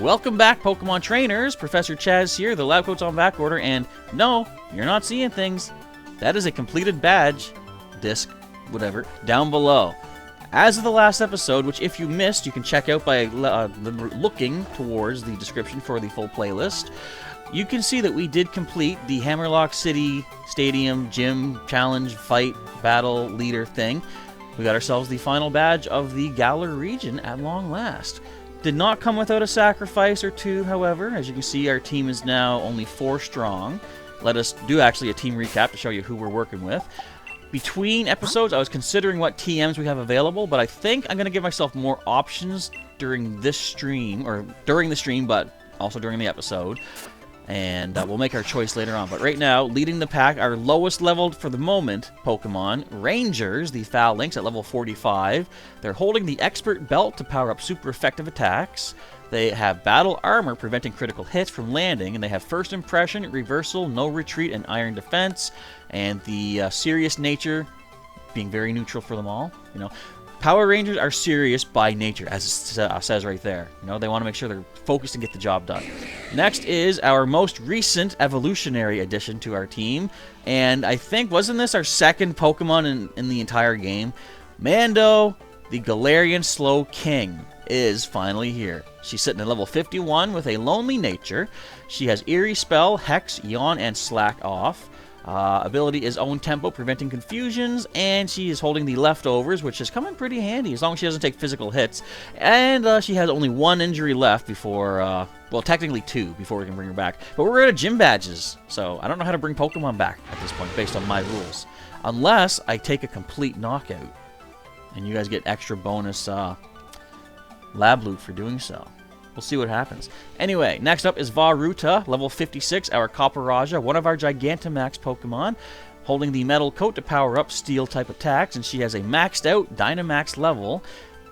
Welcome back, Pokemon Trainers. Professor Chaz here. The lab coat's on back order, and no, you're not seeing things. That is a completed badge, disc, whatever, down below. As of the last episode, which if you missed, you can check out by looking towards the description for the full playlist, you can see that we did complete the Hammerlock City Stadium Gym Challenge Fight Battle Leader thing. We got ourselves the final badge of the Galar region at long last. Did not come without a sacrifice or two, however. As you can see, our team is now only 4 strong. Let us do actually a team recap to show you who we're working with. Between episodes, I was considering what TMs we have available, but I think I'm going to give myself more options during this stream, or during the stream, but also during the episode. And we'll make our choice later on. But right now, leading the pack, our lowest leveled for the moment Pokemon, Rangers, the Phalanx at level 45. They're holding the Expert Belt to power up super effective attacks. They have Battle Armor, preventing critical hits from landing. And they have First Impression, Reversal, No Retreat, and Iron Defense. And the Serious Nature being very neutral for them all. You know, Power Rangers are serious by nature, as it says right there. You know, they want to make sure they're focused and get the job done. Next is our most recent evolutionary addition to our team. And I think, wasn't this our second Pokemon in the entire game? Mando, the Galarian Slow King, is finally here. She's sitting at level 51 with a lonely nature. She has Eerie Spell, Hex, Yawn, and Slack off. Ability is Own Tempo, preventing confusions, and she is holding the Leftovers, which has come in pretty handy as long as she doesn't take physical hits. And she has only 1 injury left before, well, technically 2 before we can bring her back. But we're out of gym badges, so I don't know how to bring Pokemon back at this point based on my rules. Unless I take a complete knockout, and you guys get extra bonus lab loot for doing so. We'll see what happens. Anyway, next up is Varuta, level 56, our Copperajah, one of our Gigantamax Pokemon, holding the Metal Coat to power up Steel-type attacks, and she has a maxed-out Dynamax level.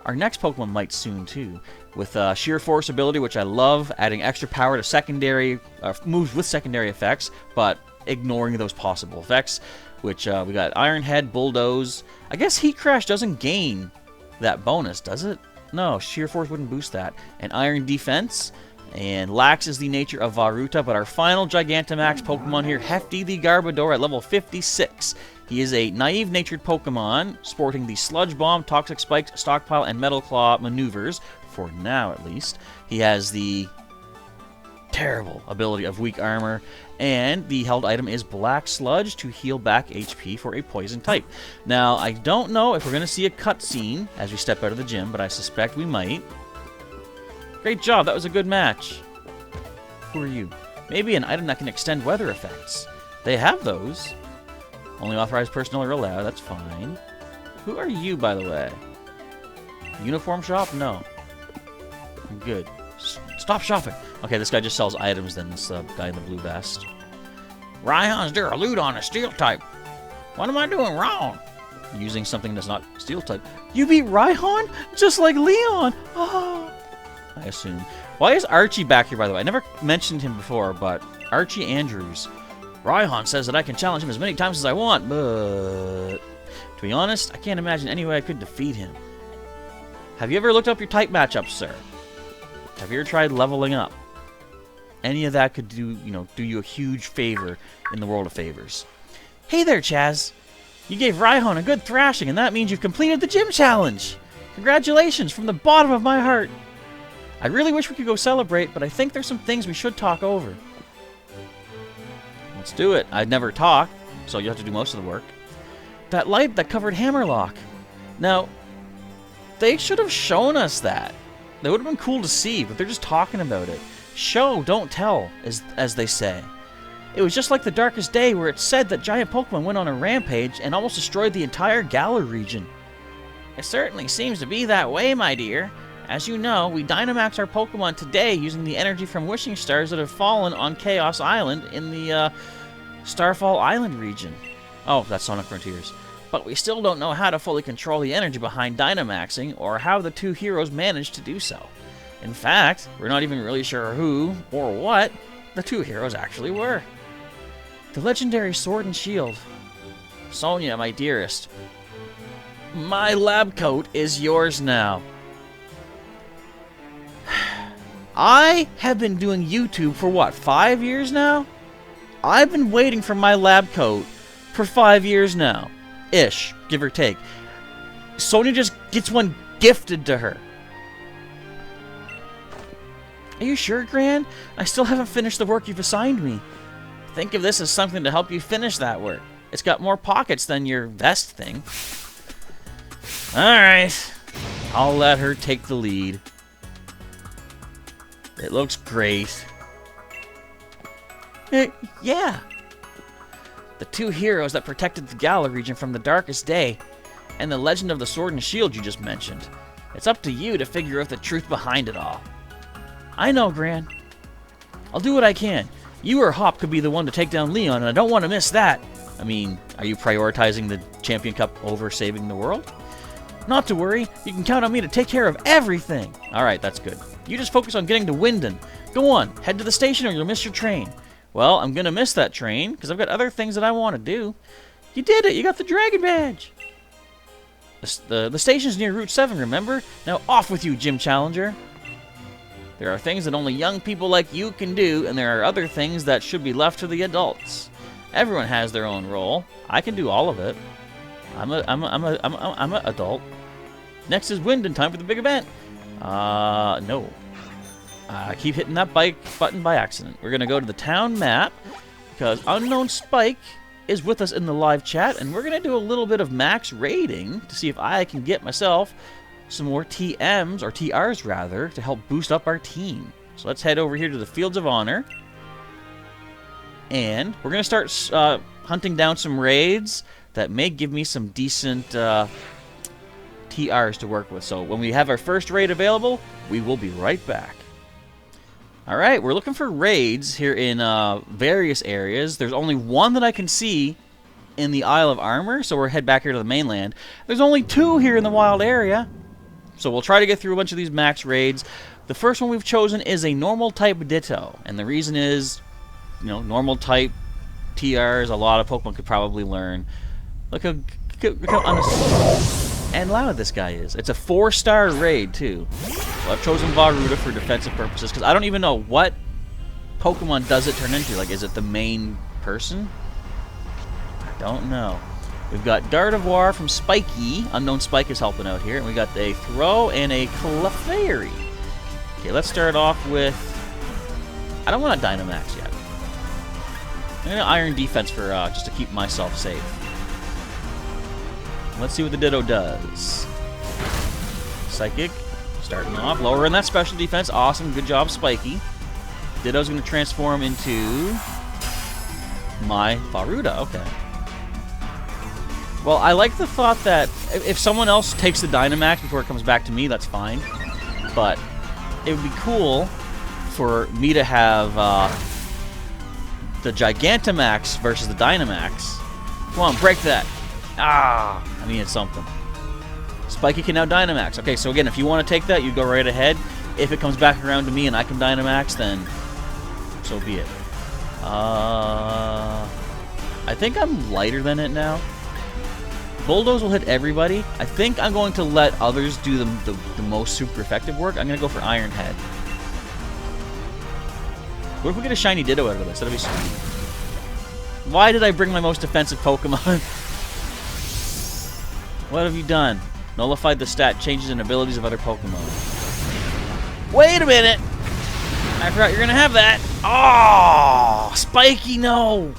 Our next Pokemon might soon, too, with Sheer Force ability, which I love, adding extra power to secondary moves with secondary effects, but ignoring those possible effects, which we got Iron Head, Bulldoze. I guess Heat Crash doesn't gain that bonus, does it? No, Sheer Force wouldn't boost that. And Iron Defense. And Lax is the nature of Varuta. But our final Gigantamax Pokemon here, Hefty the Garbodor at level 56. He is a naive-natured Pokemon, sporting the Sludge Bomb, Toxic Spikes, Stockpile, and Metal Claw maneuvers. For now, at least. He has the terrible ability of Weak Armor. And the held item is Black Sludge to heal back HP for a poison type. Now, I don't know if we're going to see a cutscene as we step out of the gym, but I suspect we might. Great job, that was a good match. Who are you? Maybe an item that can extend weather effects. They have those. Only authorized personnel are allowed, that's fine. Who are you, by the way? Uniform shop? No. I'm good. Stop shopping. Okay, this guy just sells items then, this guy in the blue vest. Raihan's there a loot on a steel type. What am I doing wrong? Using something that's not steel type. You beat Raihan? Just like Leon! Oh, I assume. Why is Archie back here, by the way? I never mentioned him before, but Archie Andrews. Raihan says that I can challenge him as many times as I want, but to be honest, I can't imagine any way I could defeat him. Have you ever looked up your type matchups, sir? Have you ever tried leveling up? Any of that could do you a huge favor in the world of favors. Hey there, Chaz. You gave Raihan a good thrashing, and that means you've completed the gym challenge. Congratulations from the bottom of my heart. I really wish we could go celebrate, but I think there's some things we should talk over. Let's do it. I'd never talk, so you have to do most of the work. That light that covered Hammerlock. Now, they should have shown us that. That would have been cool to see, but they're just talking about it. Show, don't tell, as they say. It was just like the Darkest Day, where it said that giant Pokemon went on a rampage and almost destroyed the entire Galar region. It certainly seems to be that way, my dear. As you know, we Dynamax our Pokemon today using the energy from wishing stars that have fallen on Chaos Island in the Starfall Island region. Oh, that's Sonic Frontiers. But we still don't know how to fully control the energy behind Dynamaxing, or how the two heroes managed to do so. In fact, we're not even really sure who, or what, the two heroes actually were. The legendary Sword and Shield. Sonia, my dearest. My lab coat is yours now. I have been doing YouTube for what, 5 years now? I've been waiting for my lab coat for 5 years now. Ish, give or take. Sonia just gets one gifted to her. Are you sure, Gran? I still haven't finished the work you've assigned me. Think of this as something to help you finish that work. It's got more pockets than your vest thing. Alright. I'll let her take the lead. It looks great. Yeah. The two heroes that protected the Galar region from the darkest day, and the legend of the sword and shield you just mentioned. It's up to you to figure out the truth behind it all. I know, Gran. I'll do what I can. You or Hop could be the one to take down Leon, and I don't want to miss that. I mean, are you prioritizing the Champion Cup over saving the world? Not to worry. You can count on me to take care of everything. Alright, that's good. You just focus on getting to Winden. Go on, head to the station or you'll miss your train. Well, I'm gonna miss that train, because I've got other things that I want to do. You did it! You got the Dragon Badge! The station's near Route 7, remember? Now off with you, Gym Challenger! There are things that only young people like you can do, and there are other things that should be left to the adults. Everyone has their own role. I can do all of it. I'm a adult. Next is Winden, time for the big event. No. I keep hitting that bike button by accident. We're gonna go to the town map, because Unknown Spike is with us in the live chat, and we're gonna do a little bit of max raiding to see if I can get myself some more TMs, or TRs rather, to help boost up our team. So let's head over here to the Fields of Honor. And we're going to start hunting down some raids that may give me some decent TRs to work with. So when we have our first raid available, we will be right back. Alright, we're looking for raids here in various areas. There's only one that I can see in the Isle of Armor, so we'll head back here to the mainland. There's only 2 here in the wild area. So we'll try to get through a bunch of these max raids. The first one we've chosen is a normal type Ditto. And the reason is, you know, normal type TRs, a lot of Pokemon could probably learn. Look how honest and loud this guy is. It's a 4-star raid, too. So I've chosen Varuda for defensive purposes, because I don't even know what Pokemon does it turn into. Like, is it the main person? I don't know. We've got Gardevoir from Spiky. Unknown Spike is helping out here. And we got a Throw and a Clefairy. Okay, let's start off with... I don't want a Dynamax yet. I'm going to Iron Defense for just to keep myself safe. Let's see what the Ditto does. Psychic. Starting off. Lowering that special defense. Awesome. Good job, Spiky. Ditto's going to transform into... my Varuda. Okay. Well, I like the thought that if someone else takes the Dynamax before it comes back to me, that's fine. But it would be cool for me to have the Gigantamax versus the Dynamax. Come on, break that. Ah, I mean, it's something. Spiky can now Dynamax. Okay, so again, if you want to take that, you go right ahead. If it comes back around to me and I can Dynamax, then so be it. I think I'm lighter than it now. Bulldoze will hit everybody. I think I'm going to let others do the most super effective work. I'm going to go for Iron Head. What if we get a shiny Ditto out of this? That'd be sweet. Why did I bring my most defensive Pokemon? What have you done? Nullified the stat changes and abilities of other Pokemon. Wait a minute! I forgot you're going to have that. Oh, Spiky, no!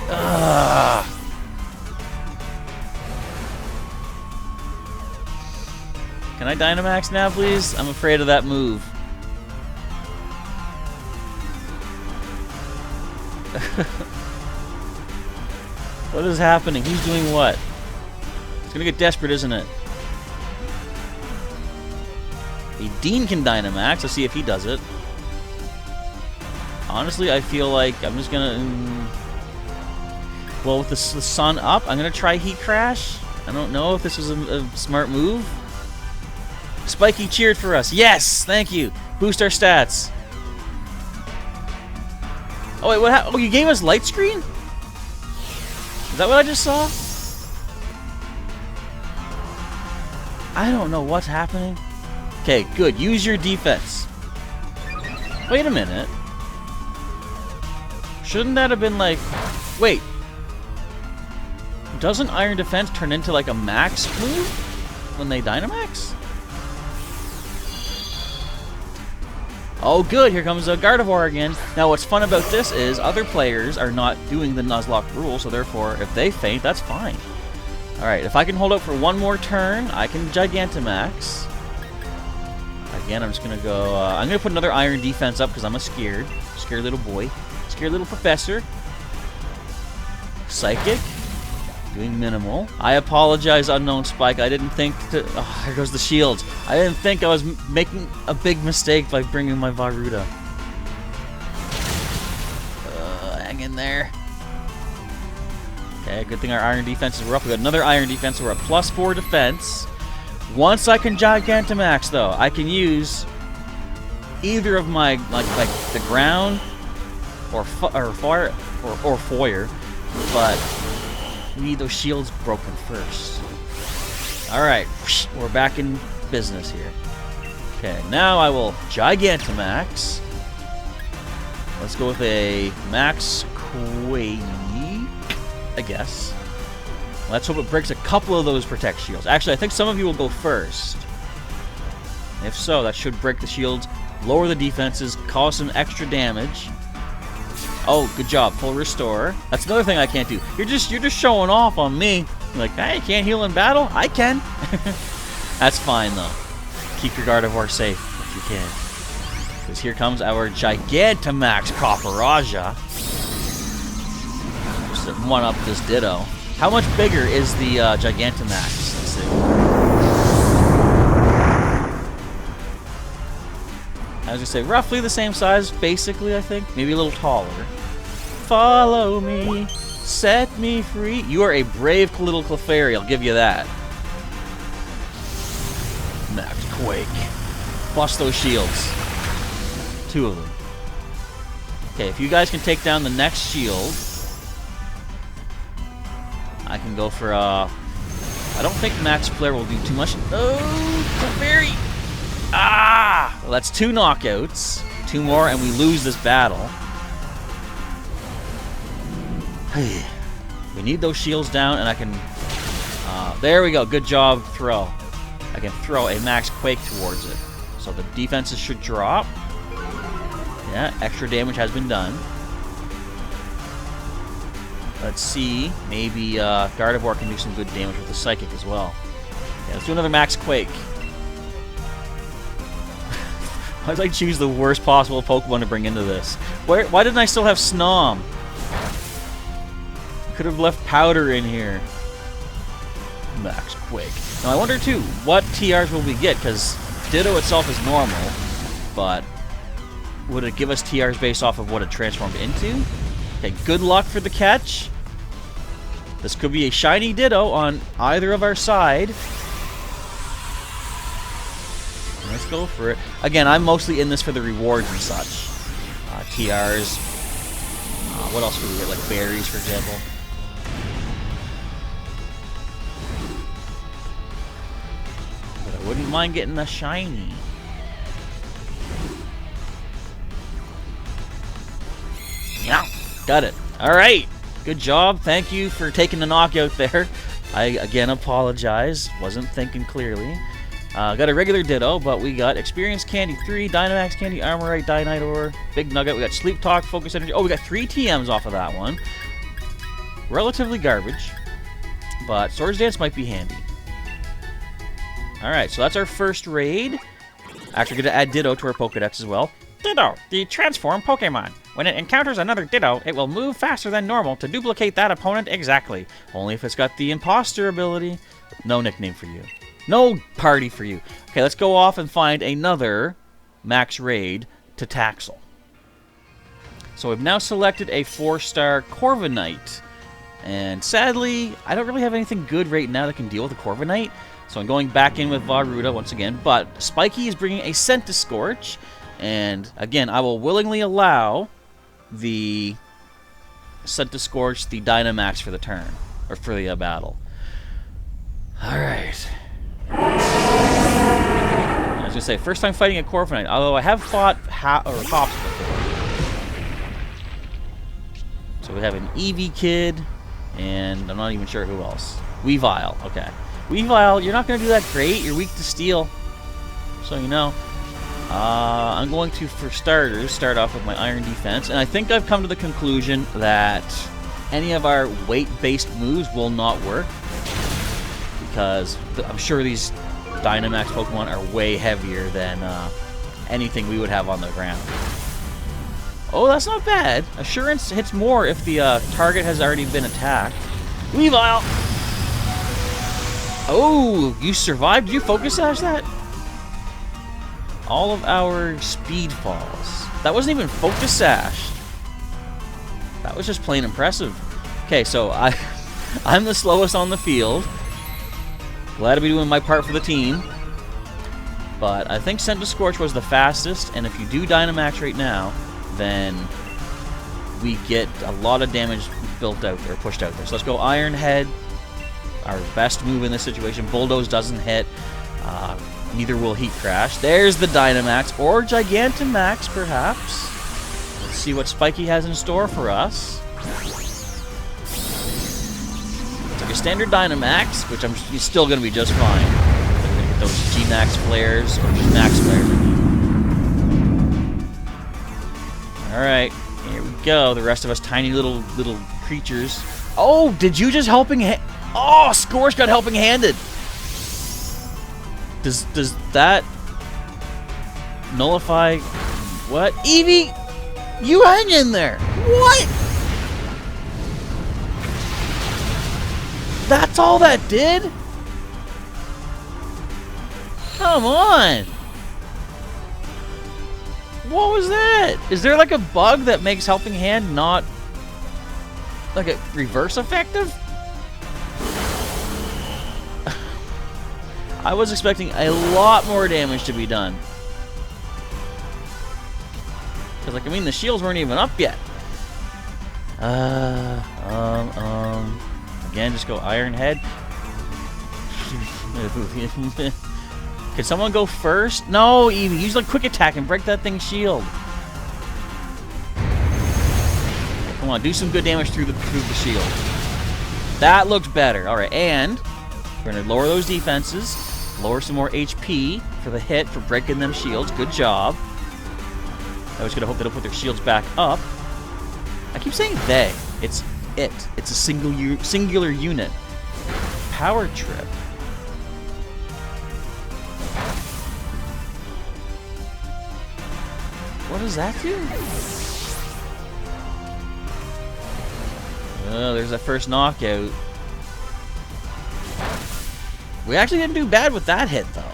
Ugh. Can I Dynamax now, please? I'm afraid of that move. What is happening? Who's doing what? It's gonna get desperate, isn't it? A Dean can Dynamax. Let's see if he does it. Honestly, I feel like I'm just gonna... Well, with the sun up, I'm going to try Heat Crash. I don't know if this was a smart move. Spiky cheered for us. Yes! Thank you. Boost our stats. Oh, wait, what happened? Oh, you gave us Light Screen? Is that what I just saw? I don't know what's happening. Okay, good. Use your defense. Wait a minute. Shouldn't that have been like... Wait. Doesn't Iron Defense turn into like a max move when they Dynamax? Oh good, here comes a Gardevoir again. Now what's fun about this is other players are not doing the Nuzlocke rule, so therefore if they faint, that's fine. Alright, if I can hold out for one more turn, I can Gigantamax. Again, I'm just going to go... I'm going to put another Iron Defense up because I'm a scared little boy. Scared little professor. Psychic. Doing minimal. I apologize, Unknown Spike. I didn't think to... Oh, here goes the shields. I didn't think I was making a big mistake by bringing my Varuda. Hang in there. Okay, good thing our Iron Defenses were up. We got another Iron Defense. We're at +4 defense. Once I can Gigantamax, though, I can use either of my, like the ground or fire or foyer, but we need those shields broken first. Alright, we're back in business here. Okay, now I will Gigantamax. Let's go with a Max Quake, I guess. Let's hope it breaks a couple of those Protect Shields. Actually, I think some of you will go first. If so, that should break the shields, lower the defenses, cause some extra damage. Oh, good job. Full restore. That's another thing I can't do. You're just showing off on me. You're like, hey, you can't heal in battle? I can. That's fine, though. Keep your Gardevoir safe if you can. Because here comes our Gigantamax Copperajah. Just one up this Ditto. How much bigger is the Gigantamax? Let's see. I was gonna say roughly the same size, basically, I think. Maybe a little taller. Follow me, set me free. You are a brave little Clefairy, I'll give you that. Max Quake. Bust those shields. 2 of them. Okay, if you guys can take down the next shield, I can go for, I don't think Max Flare will do too much. Oh, Clefairy! Ah! Well, that's 2 knockouts. 2 more, and we lose this battle. We need those shields down, and I can... there we go. Good job, throw. I can throw a Max Quake towards it. So the defenses should drop. Yeah, extra damage has been done. Let's see. Maybe Gardevoir can do some good damage with the Psychic as well. Yeah, let's do another Max Quake. Why did I choose the worst possible Pokemon to bring into this? Why didn't I still have Snom? Could have left Powder in here. Max Quake. Now I wonder too, what TRs will we get? Because Ditto itself is normal, but would it give us TRs based off of what it transformed into? Okay, good luck for the catch. This could be a shiny Ditto on either of our side. Let's go for it. Again, I'm mostly in this for the rewards and such. TRs. What else could we get? Like berries, for example. But I wouldn't mind getting a shiny. Yeah, got it. All right. Good job. Thank you for taking the knockout there. I, again, apologize. Wasn't thinking clearly. Got a regular Ditto, but we got Experience Candy 3, Dynamax Candy, Armorite, Dynite, Big Nugget. We got Sleep Talk, Focus Energy. Oh, we got 3 TMs off of that one. Relatively garbage, but Swords Dance might be handy. Alright, so that's our first raid. Actually, going to add Ditto to our Pokedex as well. Ditto, the transform Pokemon. When it encounters another Ditto, it will move faster than normal to duplicate that opponent exactly. Only if it's got the Imposter ability. No nickname for you. No party for you. Okay, let's go off and find another max raid to Taxel. So we've now selected a 4-star Corviknight. And sadly, I don't really have anything good right now that can deal with a Corviknight. So I'm going back in with Varuda once again. But Spiky is bringing a Scentiscorch. And again, I will willingly allow the Scentiscorch, the Dynamax for the turn. Or for the battle. Alright. say, first time fighting a Corviknight, although I have fought Hops before. So we have an Eevee Kid, and I'm not even sure who else. Weavile, okay. Weavile, you're not going to do that great. You're weak to Steel, so you know. I'm going to, for starters, start off with my Iron Defense, and I think I've come to the conclusion that any of our weight-based moves will not work, because I'm sure these Dynamax Pokemon are way heavier than anything we would have on the ground. Oh, that's not bad. Assurance hits more if the target has already been attacked. Weavile! Oh, you survived? Did you Focus Sash that? All of our speed falls. That wasn't even Focus Sash. That was just plain impressive. Okay, so I'm the slowest on the field. Glad to be doing my part for the team. But I think Scent to Scorch was the fastest, and if you do Dynamax right now, then we get a lot of damage built out there, pushed out there. So let's go Iron Head, our best move in this situation. Bulldoze doesn't hit. Neither will Heat Crash. There's the Dynamax, or Gigantamax, perhaps. Let's see what Spiky has in store for us. It's like a standard Dynamax, which he's still going to be just fine. We're going to get those G-Max flares, or just Max flares. Alright, here we go. The rest of us tiny little creatures. Oh, did you just helping hand? Oh, Scorch got helping handed. Does that nullify what? Eevee, you hang in there. What? That's all that did? Come on. What was that? Is there like a bug that makes Helping Hand not like a reverse effective? I was expecting a lot more damage to be done. Because, like, I mean, the shields weren't even up yet. Again, just go Iron Head. Can someone go first? No, Eevee, use like Quick Attack and break that thing's shield. Come on, do some good damage through the shield. That looked better. All right, and we're gonna lower those defenses. Lower some more HP for the hit, for breaking them shields. Good job. I was going to hope they don't put their shields back up. I keep saying they. It's it. It's a singular unit. Power Trip. What does that do? Oh, there's that first knockout. We actually didn't do bad with that hit, though.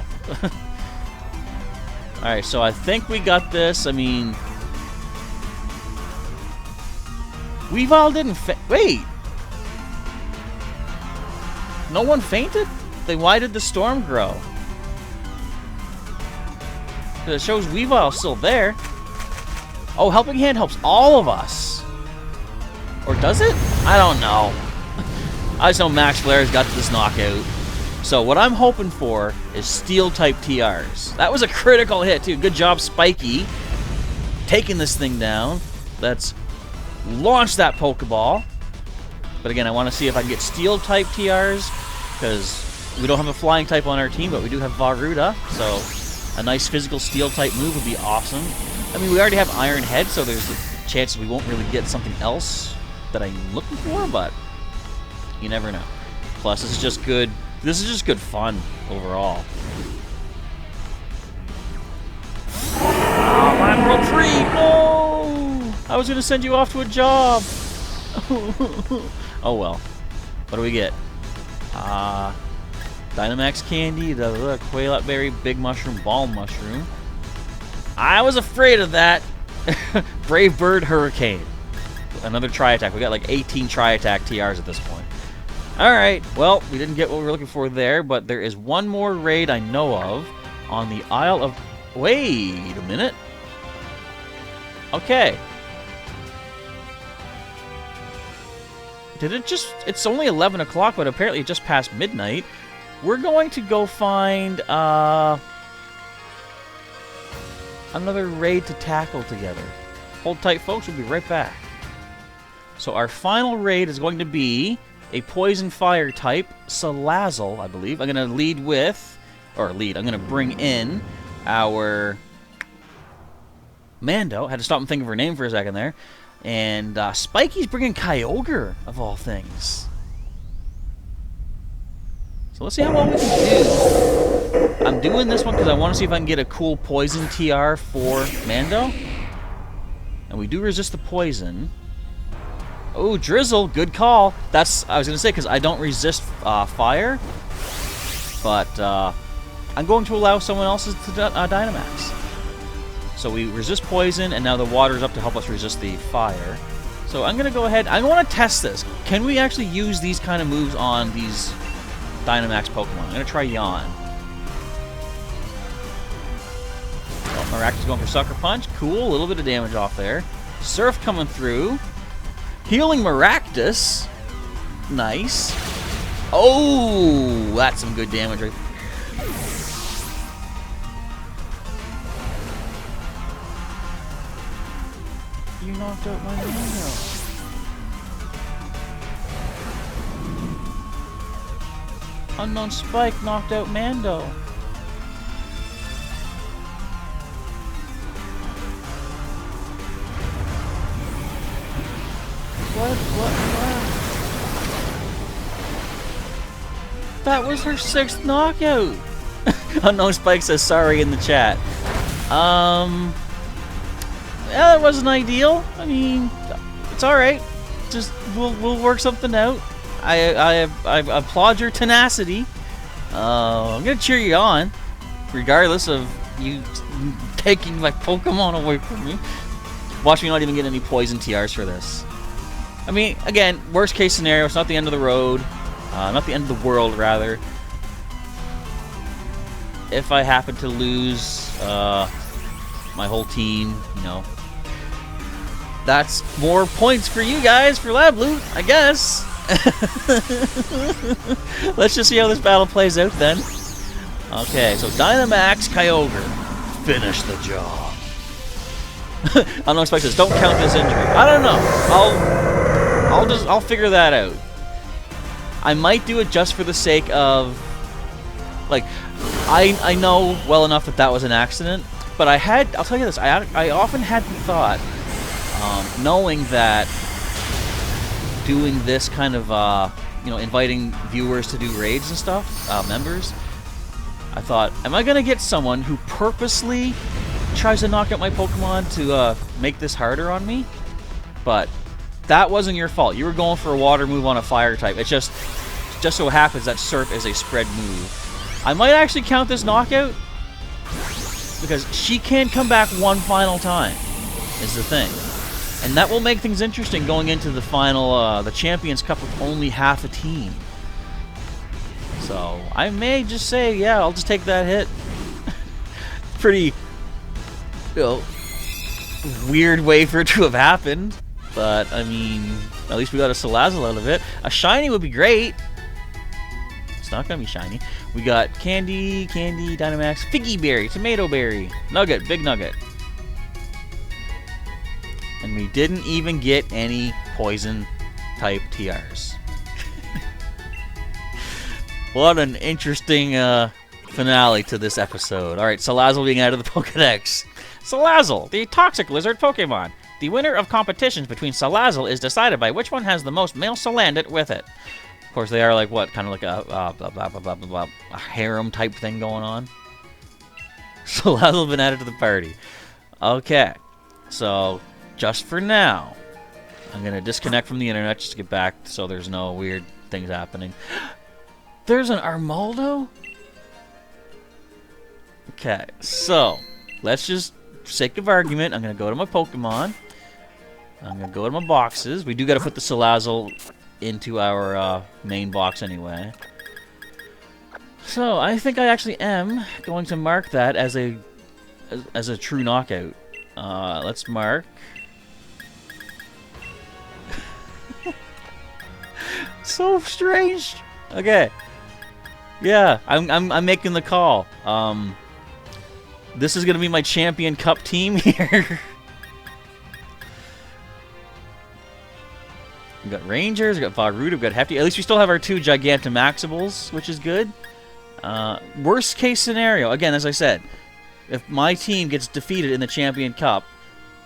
Alright, so I think we got this. I mean... Weavile didn't wait! No one fainted? Then why did the storm grow? It shows Weavile still there. Oh, Helping Hand helps all of us. Or does it? I don't know. I just know Max Flare's got this knockout. So what I'm hoping for is Steel-type TRs. That was a critical hit, too. Good job, Spiky. Taking this thing down. Let's launch that Pokeball. But again, I want to see if I can get Steel-type TRs, because we don't have a Flying type on our team, but we do have Varuda. So a nice physical Steel-type move would be awesome. I mean, we already have Iron Head, so there's a chance we won't really get something else that I'm looking for, but you never know. Plus, this is just good. This is just good fun overall. Oh, Lateral Tree! No! I was going to send you off to a job. Oh well. What do we get? Dynamax Candy, the Quailot Berry, Big Mushroom, Ball Mushroom. I was afraid of that. Brave Bird Hurricane. Another Tri-Attack. We got like 18 Tri-Attack TRs at this point. Alright, well, we didn't get what we were looking for there, but there is one more raid I know of on the Isle of... Wait a minute. Okay. Did it just... It's only 11 o'clock, but apparently it just passed midnight. We're going to go find, another raid to tackle together. Hold tight, folks. We'll be right back. So our final raid is going to be a poison fire type, Salazzle, I believe. I'm going to lead with, I'm going to bring in our Mando. I had to stop and think of her name for a second there. And Spiky's bringing Kyogre, of all things. So let's see how well we can do. I'm doing this one because I want to see if I can get a cool poison TR for Mando. And we do resist the poison. Oh, Drizzle, good call. That's, I was going to say, because I don't resist fire. But I'm going to allow someone else's to Dynamax. So we resist poison, and now the water's up to help us resist the fire. So I'm going to go ahead. I want to test this. Can we actually use these kind of moves on these Dynamax Pokemon? I'm going to try Yawn. Oh, Maractus going for Sucker Punch. Cool, a little bit of damage off there. Surf coming through. Healing Maractus. Nice. Oh, that's some good damage right there. You knocked out my Mando. Unknown Spike knocked out Mando. What? That was her 6th knockout. Unknown Spike says sorry in the chat. Yeah, that wasn't ideal. I mean, it's all right. Just we'll work something out. I applaud your tenacity. I'm gonna cheer you on, regardless of you taking my Pokemon away from me. Watch me not even get any poison TRs for this. I mean, again, worst case scenario. It's not the end of the road. Not the end of the world, rather. If I happen to lose my whole team, you know, that's more points for you guys for Lab Loot, I guess. Let's just see how this battle plays out then. Okay, so Dynamax Kyogre. Finish the job. I don't expect this. Don't count this injury. I don't know. I'll figure that out. I might do it just for the sake of, like, I know well enough that that was an accident, but I'll tell you this, I often had the thought, knowing that doing this kind of, you know, inviting viewers to do raids and stuff, members, I thought, am I going to get someone who purposely tries to knock out my Pokemon to make this harder on me? But that wasn't your fault. You were going for a water move on a fire type. It just so happens that Surf is a spread move. I might actually count this knockout because she can come back one final time, is the thing. And that will make things interesting going into the final, the Champions Cup with only half a team. So, I may just say, yeah, I'll just take that hit. Pretty, you know, weird way for it to have happened. But, I mean, at least we got a Salazzle out of it. A shiny would be great. It's not going to be shiny. We got Candy, Dynamax, Figgy Berry, Tomato Berry, Nugget, Big Nugget. And we didn't even get any poison type TRs. What an interesting finale to this episode. Alright, Salazzle being out of the Pokedex. Salazzle, the toxic lizard Pokemon. The winner of competitions between Salazzle is decided by which one has the most male Salandit with it. Of course, they are like what? Kind of like a harem type thing going on. Salazzle been added to the party. Okay, so just for now, I'm going to disconnect from the internet just to get back so there's no weird things happening. There's an Armaldo? Okay, so let's just, for sake of argument, I'm going to go to my Pokemon. I'm going to go to my boxes. We do got to put the Salazzle into our main box anyway. So I think I actually am going to mark that as a true knockout. Let's mark. So strange. Okay. Yeah, I'm making the call. This is going to be my Champion Cup team here. We've got Rangers, we've got Vagruda, we've got Hefty. At least we still have our 2 Gigantamaximals, which is good. Worst case scenario, again, as I said, if my team gets defeated in the Champion Cup,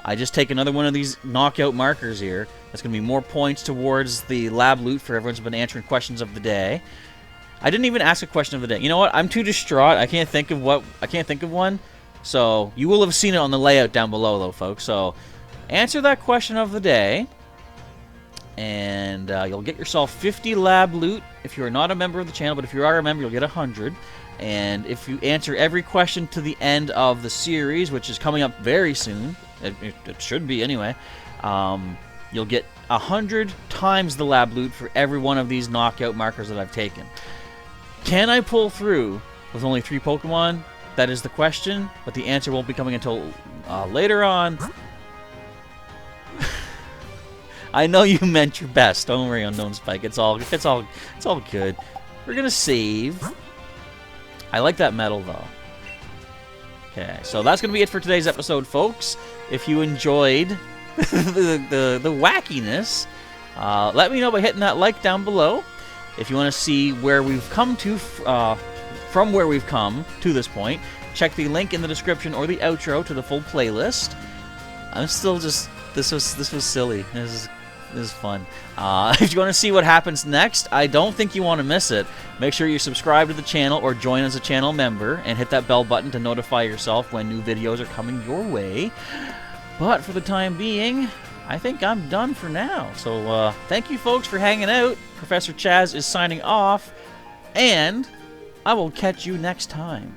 I just take another one of these knockout markers here. That's going to be more points towards the lab loot for everyone's been answering questions of the day. I didn't even ask a question of the day. You know what? I'm too distraught. I can't think of one. So you will have seen it on the layout down below, though, folks. So answer that question of the day, and you'll get yourself 50 lab loot if you are not a member of the channel. But if you are a member, you'll get 100. And if you answer every question to the end of the series, which is coming up very soon, it should be anyway, you'll get 100 times the lab loot for every one of these knockout markers that I've taken. Can I pull through with only 3 Pokemon? That is the question, but the answer won't be coming until later on. I know you meant your best. Don't worry, Unknown Spike. It's all good. We're gonna save. I like that metal though. Okay, so that's gonna be it for today's episode, folks. If you enjoyed the wackiness, let me know by hitting that like down below. If you want to see where we've come to, from where we've come to this point, check the link in the description or the outro to the full playlist. I'm still just this was silly. This is fun. If you want to see what happens next, I don't think you want to miss it. Make sure you subscribe to the channel or join as a channel member and hit that bell button to notify yourself when new videos are coming your way. But for the time being, I think I'm done for now. So thank you folks for hanging out. Professor Chaz is signing off, and I will catch you next time.